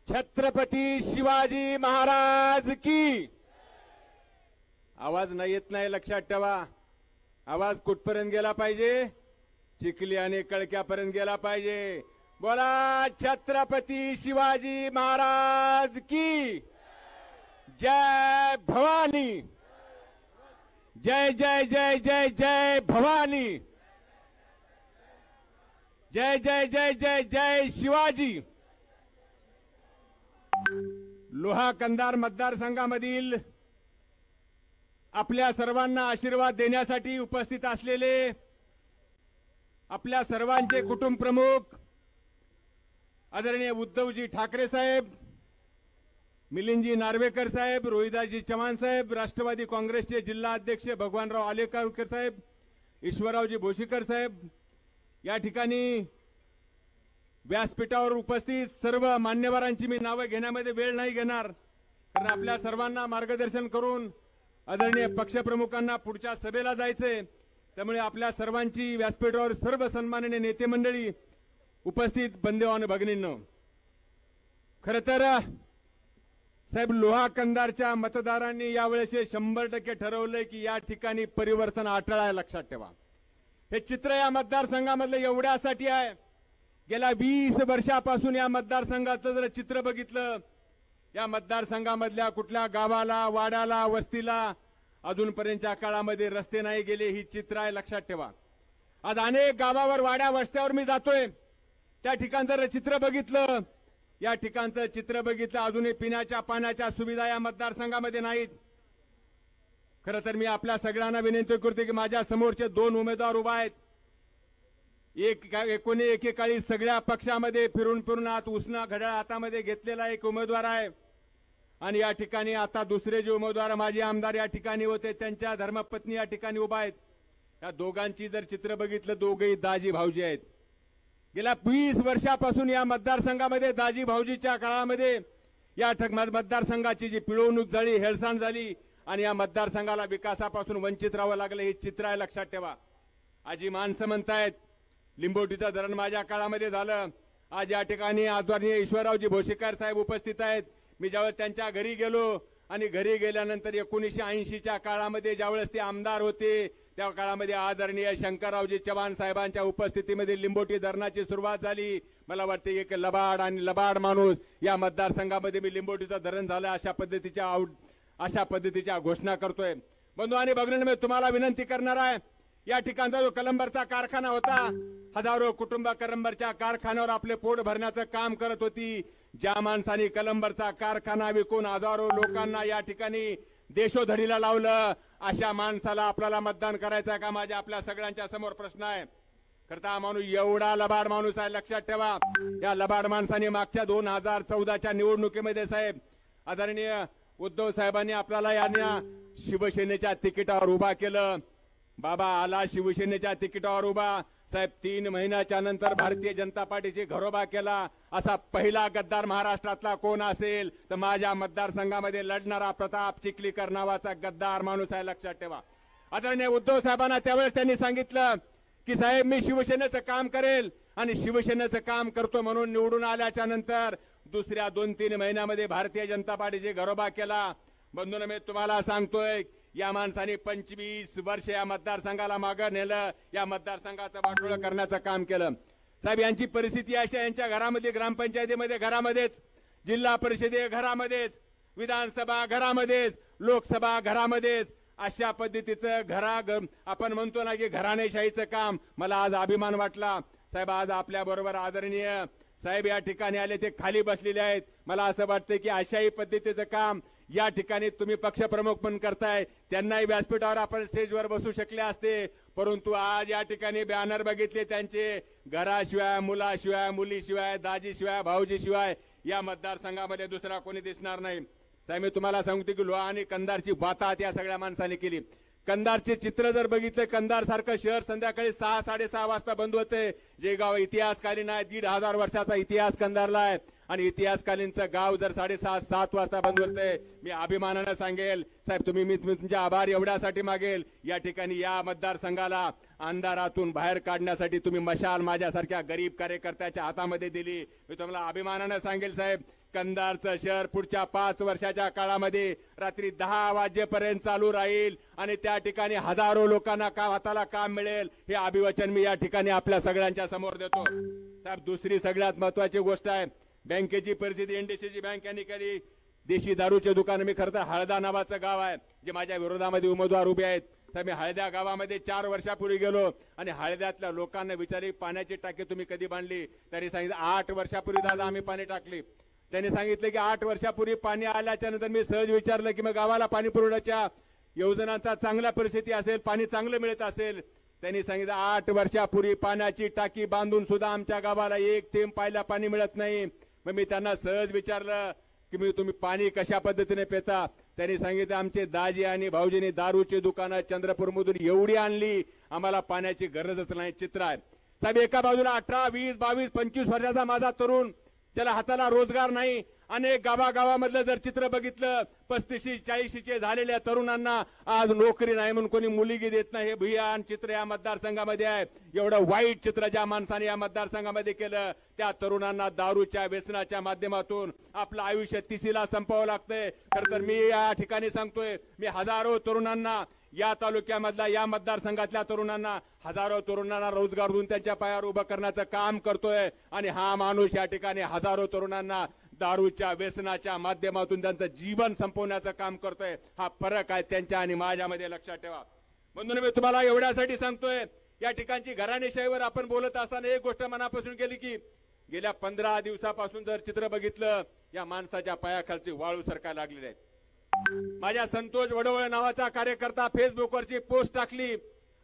छत्रपती शिवाजी महाराज की। आवाज नाही येत नाही, लक्षात ठेवा। आवाज कुठपर्यंत गेला पाहिजे? चिखली आणि कळक्यापर्यंत गेला पाहिजे। बोला छत्रपती शिवाजी महाराज की जय भवानी। जय जय जय जय जय भवानी। जय जय जय जय जय शिवाजी। लोहा कंधार मतदारसंघामधील आपल्या सर्वांना आशीर्वाद देण्यासाठी उपस्थित असलेले आपल्या सर्वांचे कुटुंब प्रमुख आदरणीय उद्धवजी ठाकरे साहेब, मिलिंदजी नार्वेकर साहेब, रोहिदासजी चव्हाण साहेब, राष्ट्रवादी काँग्रेसचे जिल्हा अध्यक्ष भगवानराव आलेकर साहेब, ईश्वररावजी भोशीकर साहेब, या ठिकाणी व्यासपीठावर उपस्थित सर्व मान्यवरांची मी नावे घेण्यामध्ये वेळ नाही घेणार, कारण आपल्या सर्वांना मार्गदर्शन करून आदरणीय पक्षप्रमुखांना पुढच्या सभेला जायचे। त्यामुळे आपल्या सर्वांची व्यासपीठावर सर्व सन्माननीय नेते मंडळी उपस्थित बंधू आणि भगिनींनो, खरं तर साहेब लोहा कंधारच्या मतदारांनी यावेळेस 100% ठरवलंय की या ठिकाणी परिवर्तन अटळ आहे। लक्षात ठेवा, हे चित्र या मतदारसंघामधलं एवढ्यासाठी आहे, गेल्या 20 वर्षापासून या मतदारसंघाचं जर चित्र बघितलं, या मतदारसंघामधल्या कुठल्या गावाला, वाड्याला, वस्तीला अजूनपर्यंतच्या काळामध्ये रस्ते नाही गेले, ही चित्र आहे। लक्षात ठेवा, आज अनेक गावावर, वाड्या, वस्त्यावर मी जातोय, त्या ठिकाणचं जर चित्र बघितलं, या ठिकाणचं चित्र बघितलं, अजूनही पिण्याच्या पाण्याच्या सुविधा या मतदारसंघामध्ये नाहीत। खरं तर मी आपल्या सगळ्यांना विनंती करतो की माझ्या समोरचे 2 उमेदवार उभा आहेत, एकेकाळी सगळ्या पक्षामध्ये फिरून फिरून आत उसना घड्याळ हातामध्ये घेतलेला एक उमेदवार आहे, आणि या ठिकाणी आता दुसरे जे उमेदवार माजी आमदार या ठिकाणी होते त्यांच्या धर्मपत्नी या ठिकाणी उभा आहेत। या दोघांची जर चित्र बघितलं, दोघेही दाजी भाऊजी आहेत। गेल्या 20 वर्षापासून या मतदारसंघामध्ये दाजी भाऊजीच्या काळामध्ये या मतदारसंघाची जी पिळवणूक झाली, हेळसांड झाली आणि या मतदारसंघाला विकासापासून वंचित राहावं लागलं, हे चित्र आहे। लक्षात ठेवा, आजी माणसं म्हणतायत लिंबोटीचं धरण माझ्या काळामध्ये झालं, आज या ठिकाणी आदरणीय ईश्वररावजी भोशीकर साहेब उपस्थित आहेत। मी ज्यावेळेस त्यांच्या घरी गेलो आणि घरी गेल्यानंतर 1980च्या काळामध्ये ज्यावेळेस ते आमदार होते, त्या काळामध्ये आदरणीय शंकररावजी चव्हाण साहेबांच्या उपस्थितीमध्ये लिंबोटी धरणाची सुरुवात झाली। मला वाटते एक लबाड आणि लबाड माणूस या मतदारसंघामध्ये मी लिंबोटीचं धरण झालं अशा पद्धतीच्या घोषणा करतोय। बंधू आणि भगिनींनो, मी तुम्हाला विनंती करणार आहे, या ठिकाणचा जो कलंबरचा कारखाना होता, हजारो कुटुंब कलंबरच्या कारखान्यावर आपले पोट भरण्याचं काम करत होती। ज्या माणसाने कलंबरचा कारखाना विकून हजारो लोकांना या ठिकाणी देशोधडीला लावलं, अशा माणसाला आपल्याला मतदान करायचं का? माझ्या आपल्या सगळ्यांच्या समोर प्रश्न आहे। करता माणूस एवढा लबाड माणूस आहे। लक्षात ठेवा, या लबाड माणसाने मागच्या 2014च्या निवडणुकीमध्ये साहेब आदरणीय उद्धव साहेबांनी आपल्याला यांना शिवसेनेच्या तिकिटावर उभा केलं। बाबा आला शिवसेनेच्या तिकिटावर उभा, साहेब 3 महिन्याच्या नंतर भारतीय जनता पार्टीची घरोबा केला। असा पहिला गद्दार महाराष्ट्रातला कोण असेल तर माझ्या मतदारसंघामध्ये लढणारा प्रताप चिखलीकर नावाचा गद्दार माणूस आहे। लक्षात ठेवा, आदरणीय उद्धव साहेबांना त्यावेळेस त्यांनी सांगितलं की साहेब मी शिवसेनेचं काम करेल, आणि शिवसेनेचं काम करतो म्हणून निवडून आल्याच्या नंतर दुसऱ्या 2-3 महिन्यामध्ये भारतीय जनता पार्टीची घरोबा केला। बंधूंनो, मी तुम्हाला सांगतोय, या माणसाने 25 वर्ष या मतदारसंघाला मागे नेलं, या मतदारसंघाचं वाटोळं करण्याचं काम केलं। साहेब यांची परिस्थिती अशी, यांच्या घरामध्ये, ग्रामपंचायतीमध्ये घरामध्येच, जिल्हा परिषदे घरामध्येच, विधानसभा घरामध्येच, लोकसभा घरामध्येच, अशा पद्धतीचं आपण म्हणतो ना की घराणेशाहीचं काम। मला आज अभिमान वाटला साहेब, आज आपल्या बरोबर आदरणीय साहेब या ठिकाणी आले, ते खाली बसलेले आहेत। मला असं वाटतं की अशाही पद्धतीचं काम या ठिकाणी तुम्ही पक्षप्रमुख पण करताय, त्यांनाही व्यासपीठावर आपण स्टेजवर बसू शकले असते, परंतु आज या ठिकाणी बॅनर बघितले त्यांचे, घराशिवाय, मुलाशिवाय, मुलीशिवाय, दाजीशिवाय, भाऊजीशिवाय या मतदारसंघामध्ये दुसरा कोणी दिसणार नाही। साहेब मी तुम्हाला सांगतो की लोहा आणि कंधारची वाताहत या सगळ्या माणसाने केली। कंधारचे चित्र जर बघितलं, कंधार सारखं शहर संध्याकाळी 6-6:30 वाजता बंद होते, जे गाव इतिहासकालीन आहे, 1500 वर्षाचा इतिहास कंधारला आहे, आणि इतिहासकालीनचं गाव जर 6:30-7 वाजता बंद होते, मी अभिमानानं सांगेल साहेब तुम्ही, मी तुमचे आभार एवढ्यासाठी मागेल, या ठिकाणी या मतदारसंघाला अंधारातून बाहेर काढण्यासाठी तुम्ही मशाल माझ्यासारख्या गरीब कार्यकर्त्याच्या हातामध्ये दिली। मी तुम्हाला अभिमानानं सांगेल साहेब कंधारचं शहर पुढच्या 5 वर्षाच्या काळामध्ये रात्री 10 वाजेपर्यंत चालू राहील आणि त्या ठिकाणी हजारो लोकांना हाताला काम मिळेल, हे अभिवचन मी या ठिकाणी आपल्या सगळ्यांच्या समोर देतो। साहेब, दुसरी सगळ्यात महत्वाची गोष्ट आहे बँकेची परिस्थिती। एनडीसीची बँक यांनी केली देशी दारूचे दुकान। मी खरं तर हळदा नावाचं गाव आहे जे माझ्या विरोधामध्ये उमेदवार उभे आहेत। साहेब, मी हळद्या गावामध्ये 4 वर्षापूर्वी गेलो आणि हळद्यातल्या लोकांना विचारले पाण्याची टाकी तुम्ही कधी बांधली? त्यांनी सांगितलं 8 वर्षापूर्वी दादा आम्ही पाणी टाकली। त्यांनी सांगितलं की 8 वर्षापूर्वी पाणी आल्याच्या नंतर मी सहज विचारलं की मग गावाला पाणी पुरवठ्याच्या योजनांचा चांगला परिस्थिती असेल, पाणी चांगलं मिळत असेल? त्यांनी सांगितलं 8 वर्षापूर्वी पाण्याची टाकी बांधून सुद्धा आमच्या गावाला एक थेंब प्यायला पाणी मिळत नाही। मग मी त्यांना सहज विचारलं की तुम्ही पाणी कशा पद्धतीने पिता? त्यांनी सांगितलं आमचे दाजी आणि भाऊजींनी दारूची दुकानं चंद्रपूरमधून एवढी आणली आम्हाला पाण्याची गरजच नाही। चित्र आहे साहेब, एका बाजूला 18, 20, 22, 25 वर्षाचा माझा तरुण त्याला हाताला रोजगार नाही। अनेक गावागावामधलं जर चित्र बघितलं 35, 40चे झालेल्या तरुणांना आज नोकरी नाही म्हणून कोणी मुलगी देत नाही, हे भयान चित्र या मतदारसंघामध्ये आहे। एवढं वाईट चित्र ज्या माणसाने या मतदारसंघामध्ये केलं त्या तरुणांना दारूच्या व्यसनाच्या माध्यमातून आपलं आयुष्य तिसीला संपवावं लागतंय। खरं तर मी या ठिकाणी सांगतोय, मी हजारो तरुणांना या तालुक्यामधल्या या मतदारसंघातल्या तरुणांना हजारो तरुणांना रोजगार देऊन त्यांच्या पायावर उभं करण्याचं काम करतोय आणि हा माणूस या ठिकाणी हजारो तरुणांना दारूच्या व्यसनाच्या माध्यमातून त्यांचं जीवन संपवण्याचं काम करतोय। हा फरक आहे त्यांच्या आणि माझ्यामध्ये, लक्षात ठेवा। म्हणून मी तुम्हाला एवढ्यासाठी सांगतोय, या ठिकाणची घराणेशाहीवर आपण बोलत असताना एक गोष्ट मनापासून केली की गेल्या 15 दिवसापासून जर चित्र बघितलं या माणसाच्या पायाखालची वाळू सरकायला लागलेली आहे। माझ्या संतोष वडवळे नावाचा कार्यकर्ता फेसबुकवरची पोस्ट टाकली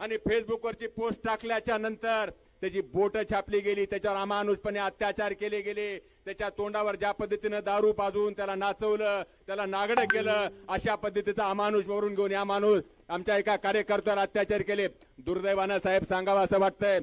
आणि फेसबुकवरची पोस्ट टाकल्याच्या नंतर त्याची बोट छापली गेली, त्याच्यावर अमानुषपणे अत्याचार केले गेले, त्याच्या तोंडावर ज्या पद्धतीने दारू पाजून त्याला नाचवलं, त्याला नागडं केलं, अशा पद्धतीचा अमानुष वरून घेऊन या माणूस आमच्या एका कार्यकर्त्यावर अत्याचार केले। दुर्दैवानं साहेब सांगावं असं वाटतंय,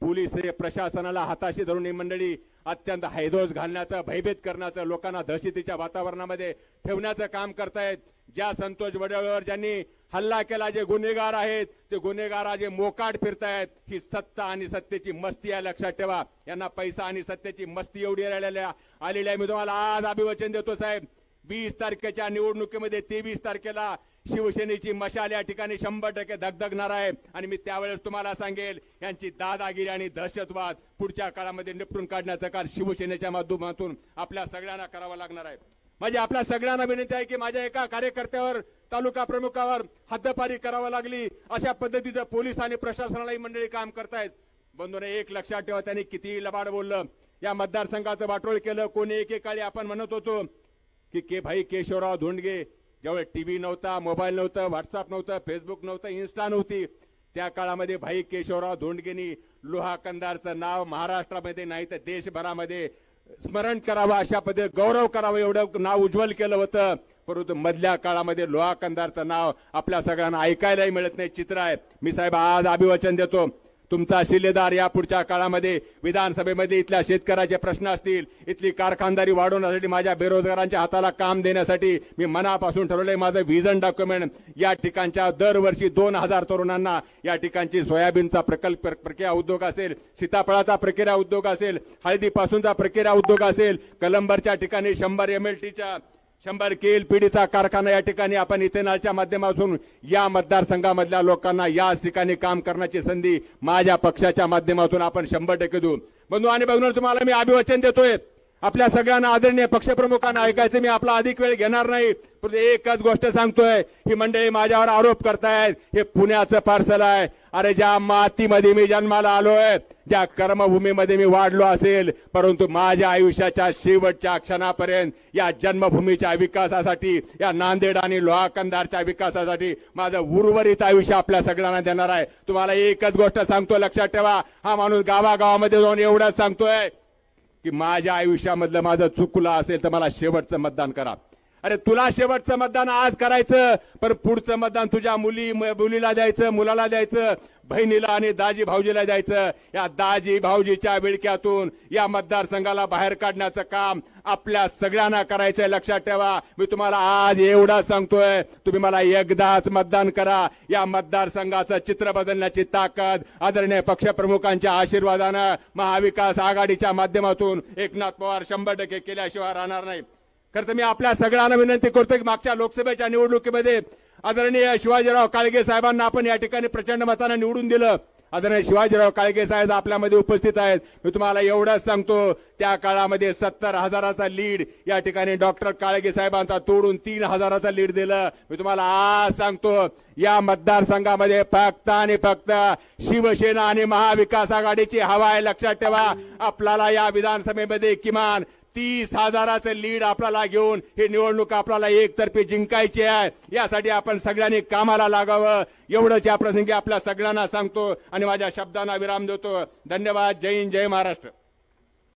पोलीस हे प्रशासनाला हाताशी धरून ही मंडळी अत्यंत हैदोस घालण्याचं, भयभीत करण्याचं, लोकांना दहशतीच्या वातावरणामध्ये ठेवण्याचं काम करतायत। ज्या संतोष वडवळेवर ज्यांनी हल्ला केला, जे गुन्हेगार आहेत ते गुन्हेगार आज मोकाट फिरतायत। ही सत्ता आणि सत्तेची मस्ती आहे, लक्षात ठेवा। यांना पैसा आणि सत्तेची मस्ती एवढी आलेली आहे। मी तुम्हाला आज अभिवचन देतो साहेब, 20 तारखेच्या निवडणुकीमध्ये 23 तारखेला शिवसेनेची मशाल या ठिकाणी 100% धगधगणार आहे आणि मी त्यावेळेस तुम्हाला सांगेल यांची दादागिरी आणि दहशतवाद पुढच्या काळामध्ये निपटून काढण्याचं काम शिवसेनेच्या माध्यमातून आपल्या सगळ्यांना करावं लागणार आहे। म्हणजे आपल्या सगळ्यांना विनंती आहे की माझ्या एका कार्यकर्त्यावर, तालुका प्रमुखावर हद्दपारी करावी लागली, अशा पद्धतीचं पोलीस आणि प्रशासनालाही मंडळी काम करतायत। बंधूने एक लक्षात ठेवा, त्यांनी कितीही लबाड बोललं, या मतदारसंघाचं वाटोळ केलं। कोणी एकेकाळी आपण म्हणत होतो की भाई केशवराव धोंडगे ज्यावेळी टीव्ही नव्हता, मोबाईल नव्हतं, व्हॉट्सअप नव्हतं, फेसबुक नव्हतं, इन्स्टा नव्हती, त्या काळामध्ये भाई केशवराव धोंडगेंनी लोहा कंधारचं नाव महाराष्ट्रामध्ये नाही तर देशभरामध्ये स्मरण करावं, अशा पद्धतीने गौरव करावं, एवढं नाव उज्ज्वल केलं होतं। परंतु मधल्या काळामध्ये लोहा कंधारचं नाव आपल्या सगळ्यांना ऐकायलाही मिळत नाही, चित्र आहे। मी साहेब आज अभिवचन देतो, तुमचा शिलेदार या पुढच्या काळामध्ये विधानसभेमध्ये इथल्या शेतकऱ्याचे प्रश्न असतील, इथली कारखानदारी वाढवण्यासाठी, माझ्या बेरोजगारांच्या हाताला काम देण्यासाठी मी मनापासून ठरवलंय। माझं व्हिजन डॉक्युमेंट या ठिकाणच्या दरवर्षी 2000 तरुणांना या ठिकाणची सोयाबीनचा प्रकल्प प्रक्रिया उद्योग असेल, सीताफळाचा प्रक्रिया उद्योग असेल, हळदीपासूनचा प्रक्रिया उद्योग असेल, कलंबरच्या ठिकाणी 100 MLTच्या 100 KLPDचा कारखाना या ठिकाणी आपण इथेनॉलच्या माध्यमातून या मतदारसंघामधल्या लोकांना याच ठिकाणी काम करण्याची संधी माझ्या पक्षाच्या माध्यमातून आपण 100% देऊ। बंधू आणि भगिनींनो, तुम्हाला मी अभिवचन देतोय, आपल्या सगळ्यांना आदरणीय पक्षप्रमुखांना ऐकायचं, मी आपला अधिक वेळ घेणार नाही, पण एकच गोष्ट सांगतोय, ही मंडळी माझ्यावर आरोप करतायत हे पुण्याचं पार्सल आहे। अरे ज्या मातीमध्ये मी जन्माला आलोय, ज्या कर्मभूमीमध्ये मी वाढलो असेल, परंतु माझ्या आयुष्याच्या शेवटच्या क्षणापर्यंत या जन्मभूमीच्या विकासासाठी, या नांदेड आणि लोहा कंधारच्या विकासासाठी माझं उर्वरित आयुष्य आपल्या सगळ्यांना देणार आहे। तुम्हाला एकच गोष्ट सांगतो, लक्षात ठेवा, हा माणूस गावागावामध्ये जाऊन एवढंच सांगतोय की माझ्या आयुष्यामधलं माझं चुकलं असेल तर मला शेवटचं मतदान करा। अरे तुला शेवटचं मतदान आज करायचं, पण पुढचं मतदान तुझ्या मुलीला द्यायचं, मुलाला द्यायचं, बहिणीला आणि दाजी भाऊजीला द्यायचं. या दाजी भाऊजीच्या विळख्यातून या मतदारसंघाला बाहेर काढण्याचं काम आपल्या सगळ्यांना करायचंय. लक्षात ठेवा, मी तुम्हाला आज एवढा सांगतोय, तुम्ही मला एकदाच मतदान करा. या मतदारसंघाचं चित्र बदलण्याची ताकद आदरणीय पक्षप्रमुखांच्या आशीर्वादानं महाविकास आघाडीच्या माध्यमातून एकनाथ पवार 100% केल्याशिवाय राहणार नाही. खरं तर मी आपल्या सगळ्यांना विनंती करतो की मागच्या लोकसभेच्या निवडणुकीमध्ये आदरणीय शिवाजीराव काळगे साहेबांना आपण या ठिकाणी प्रचंड मताने निवडून दिलं. आदरणीय शिवाजीराव काळगे साहेब आपल्यामध्ये उपस्थित आहेत. मी तुम्हाला एवढंच सांगतो, त्या काळामध्ये 70,000चा लीड या ठिकाणी डॉक्टर काळगे साहेबांचा तोडून 3,000चा लीड दिलं. मी तुम्हाला आज सांगतो, या मतदारसंघामध्ये फक्त आणि फक्त शिवसेना आणि महाविकास आघाडीची हवा आहे. लक्षात ठेवा, आपल्याला या विधानसभेमध्ये किमान 30,000चं लीड आपल्याला घेऊन ही निवडणूक आपल्याला एकतर्फी जिंकायची आहे. यासाठी आपण सगळ्यांनी कामाला लागावं, एवढंच या प्रसंगी आपल्या सगळ्यांना सांगतो आणि माझ्या शब्दांना विराम देतो. धन्यवाद. जय हिंद, जय महाराष्ट्र.